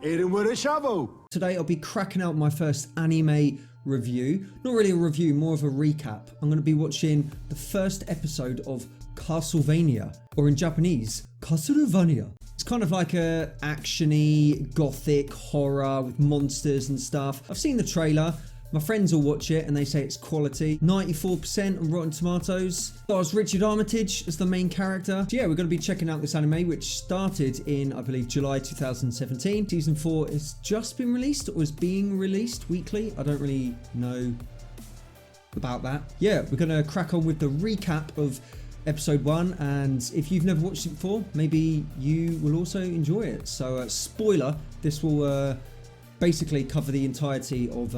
hit him with a shovel. Today I'll be cracking out my first anime review. Not really a review, more of a recap. I'm going to be watching the first episode of Castlevania, or in Japanese, Castlevania. It's kind of like a actiony, gothic horror with monsters and stuff. I've seen the trailer. My friends all watch it and they say it's quality. 94% on Rotten Tomatoes. Stars Richard Armitage as the main character. So yeah, we're going to be checking out this anime, which started in, I believe, July 2017. Season 4 has just been released, or is being released weekly. I don't really know about that. Yeah, we're going to crack on with the recap of episode 1, and if you've never watched it before, maybe you will also enjoy it. So spoiler, this will basically cover the entirety of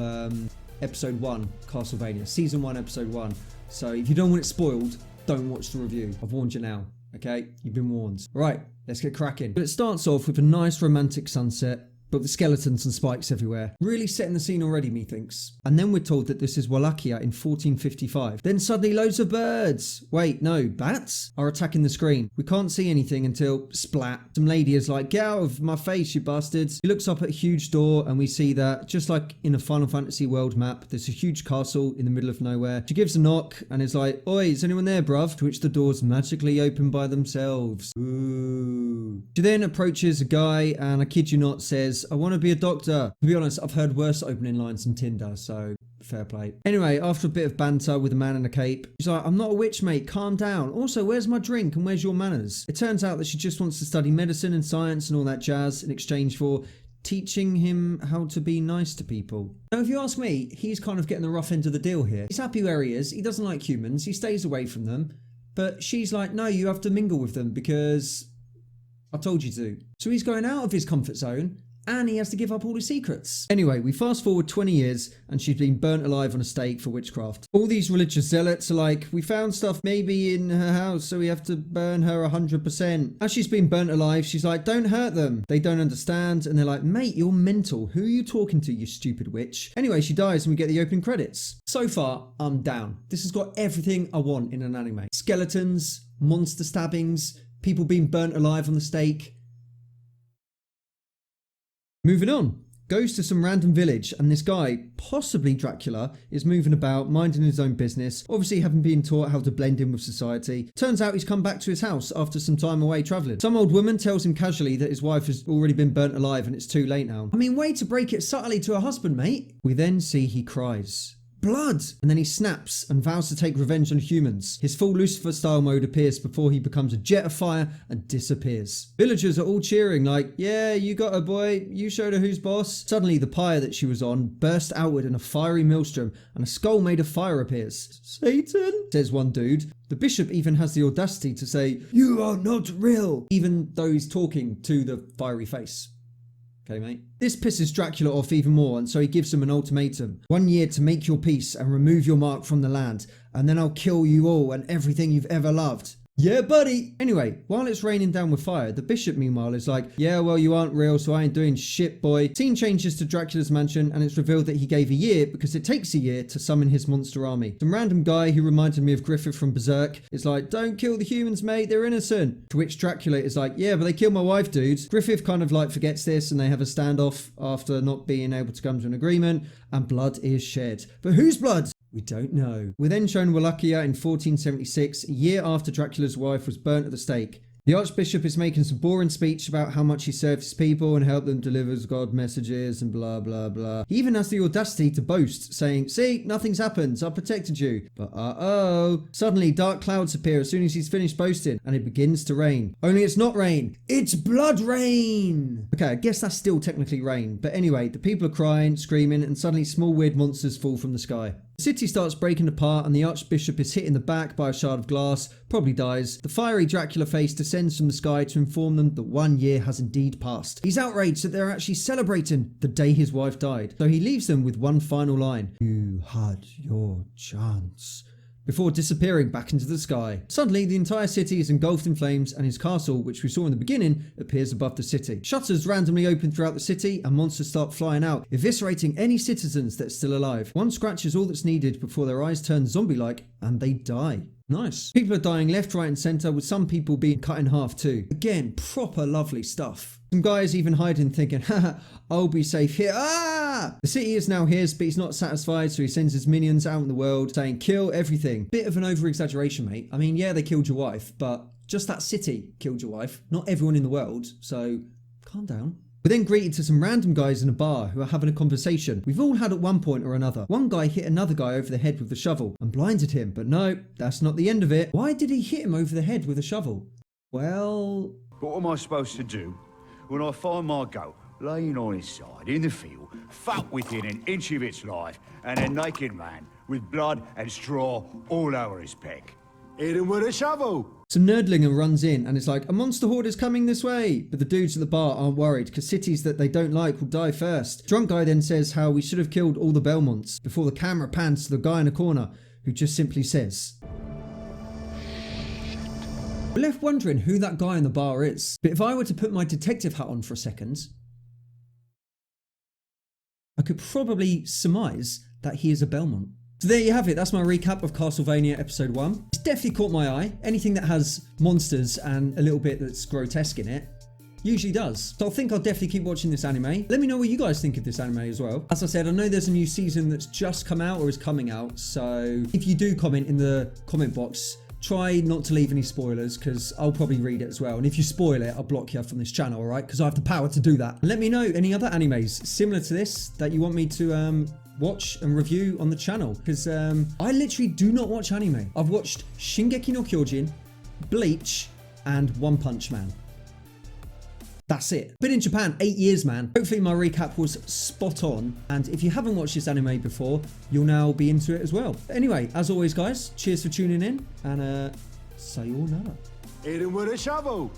episode 1, Castlevania, season 1, episode 1. So if you don't want it spoiled, don't watch the review. I've warned you now, okay? You've been warned. Right, let's get cracking. But it starts off with a nice romantic sunset, but with skeletons and spikes everywhere. Really setting the scene already, methinks. And then we're told that this is Wallachia in 1455. Then suddenly loads of birds. Wait, no, bats? Are attacking the screen. We can't see anything until splat. Some lady is like, get out of my face, you bastards. He looks up at a huge door and we see that, just like in a Final Fantasy world map, there's a huge castle in the middle of nowhere. She gives a knock and is like, oi, is anyone there, bruv? To which the doors magically open by themselves. Ooh. She then approaches a guy and, I kid you not, says, I want to be a doctor. To be honest, I've heard worse opening lines than Tinder, so fair play. Anyway, after a bit of banter with a man in a cape, she's like, I'm not a witch, mate, calm down. Also, where's my drink and where's your manners? It turns out that she just wants to study medicine and science and all that jazz in exchange for teaching him how to be nice to people. Now, if you ask me, he's kind of getting the rough end of the deal here. He's happy where he is. He doesn't like humans. He stays away from them. But she's like, no, you have to mingle with them because I told you to. So he's going out of his comfort zone, and he has to give up all his secrets. Anyway, we fast forward 20 years and she's been burnt alive on a stake for witchcraft. All these religious zealots are like, we found stuff maybe in her house, so we have to burn her 100%. As she's been burnt alive, she's like, don't hurt them. They don't understand. And they're like, mate, you're mental. Who are you talking to, you stupid witch? Anyway, she dies and we get the opening credits. So far, I'm down. This has got everything I want in an anime. Skeletons, monster stabbings, people being burnt alive on the stake. Moving on, goes to some random village and this guy, possibly Dracula, is moving about, minding his own business, obviously having been taught how to blend in with society. Turns out he's come back to his house after some time away travelling. Some old woman tells him casually that his wife has already been burnt alive and it's too late now. I mean, way to break it subtly to her husband, mate. We then see he cries. Blood! And then he snaps and vows to take revenge on humans. His full Lucifer style mode appears before he becomes a jet of fire and disappears. Villagers are all cheering like, yeah, you got her, boy. You showed her who's boss. Suddenly the pyre that she was on burst outward in a fiery maelstrom and a skull made of fire appears. Satan? Says one dude. The bishop even has the audacity to say, you are not real, even though he's talking to the fiery face. Okay, mate. This pisses Dracula off even more, and so he gives him an ultimatum. 1 year to make your peace and remove your mark from the land, and then I'll kill you all and everything you've ever loved. Yeah, buddy. Anyway, while it's raining down with fire, the bishop meanwhile is like, yeah, well, you aren't real, so I ain't doing shit, boy. Scene changes to Dracula's mansion and it's revealed that he gave a year because it takes a year to summon his monster army. Some random guy who reminded me of Griffith from Berserk is like, don't kill the humans, mate, they're innocent. To which Dracula is like, yeah, but they killed my wife, dude. Griffith kind of like forgets this and they have a standoff after not being able to come to an agreement, and blood is shed. But whose blood? We don't know. We're then shown Wallachia in 1476, a year after Dracula's wife was burnt at the stake. The Archbishop is making some boring speech about how much he served his people and helped them deliver God messages and blah blah blah. He even has the audacity to boast, saying, see, nothing's happened, I protected you. But suddenly dark clouds appear as soon as he's finished boasting and it begins to rain. Only it's not rain, it's blood rain! Okay, I guess that's still technically rain, but anyway, the people are crying, screaming, and suddenly small weird monsters fall from the sky. The city starts breaking apart and the Archbishop is hit in the back by a shard of glass, probably dies. The fiery Dracula face descends from the sky to inform them that 1 year has indeed passed. He's outraged that they're actually celebrating the day his wife died. So he leaves them with one final line. You had your chance. before disappearing back into the sky. Suddenly, the entire city is engulfed in flames and his castle, which we saw in the beginning, appears above the city. Shutters randomly open throughout the city and monsters start flying out, eviscerating any citizens that's still alive. One scratch is all that's needed before their eyes turn zombie-like and they die. Nice. People are dying left, right and centre, with some people being cut in half too. Again, proper lovely stuff. Some guys even hiding thinking, haha, I'll be safe here. Ah! The city is now his, but he's not satisfied, so he sends his minions out in the world saying, kill everything. Bit of an over-exaggeration, mate. I mean, yeah, they killed your wife, but just that city killed your wife, not everyone in the world, so calm down. We're then greeted to some random guys in a bar who are having a conversation we've all had at one point or another. One guy hit another guy over the head with the shovel and blinded him, but no, that's not the end of it. Why did he hit him over the head with a shovel? Well... What am I supposed to do when I find my goat laying on its side in the field, fat within an inch of its life, and a naked man with blood and straw all over his peg? Hit him with a shovel! Some nerdlinger runs in and it's like, a monster horde is coming this way. But the dudes at the bar aren't worried because cities that they don't like will die first. Drunk guy then says how we should have killed all the Belmonts before the camera pans to the guy in the corner who just simply says. We're left wondering who that guy in the bar is. But if I were to put my detective hat on for a second, I could probably surmise that he is a Belmont. So there you have it, that's my recap of Castlevania episode 1. It's definitely caught my eye. Anything that has monsters and a little bit that's grotesque in it usually does. So I think I'll definitely keep watching this anime. Let me know what you guys think of this anime as well. As I said, I know there's a new season that's just come out or is coming out, so if you do comment in the comment box, try not to leave any spoilers because I'll probably read it as well. And if you spoil it, I'll block you from this channel, alright? Because I have the power to do that. And let me know any other animes similar to this that you want me to watch and review on the channel. Because I literally do not watch anime. I've watched Shingeki no Kyojin, Bleach, and One Punch Man. That's it. Been in Japan 8 years, man. Hopefully my recap was spot on. And if you haven't watched this anime before, you'll now be into it as well. Anyway, as always, guys, cheers for tuning in and sayonara. Hit him with a shovel!